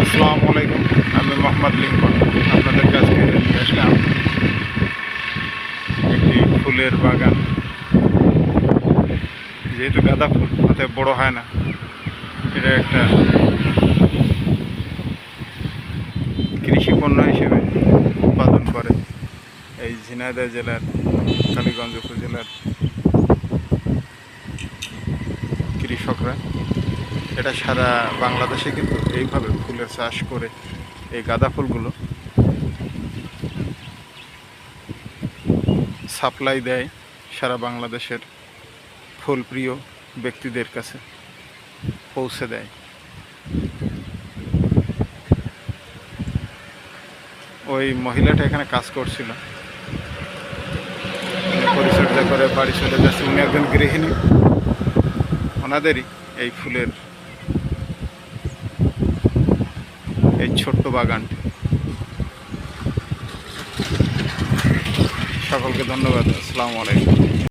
আসসালামু আলাইকুম। আমি মোহাম্মদ লিঙ্কন। আপনাদের কাছে নিয়ে আসলাম একটি ফুলের বাগান। যেহেতু গাঁদা ফুল অতএব বড় হয় না, এটা একটা কৃষি পণ্য হিসেবে উৎপাদন করে এই ঝিনাইদহ জেলার কালীগঞ্জ উপজেলার কৃষকরা। এটা সারা বাংলাদেশে কিন্তু এইভাবে ফুলের চাষ করে এই গাঁদা ফুলগুলো সাপ্লাই দেয় সারা বাংলাদেশের ফুলপ্রিয় ব্যক্তিদের কাছে পৌঁছে দেয়। ওই মহিলাটা এখানে কাজ করছিল, পরিচর্যা করে বাড়ি চলে যাচ্ছে। উনি একজন গৃহিণী, ওনাদেরই এই ফুলের এই ছোট্ট বাগানটি। সকলকে ধন্যবাদ। আসসালামু আলাইকুম।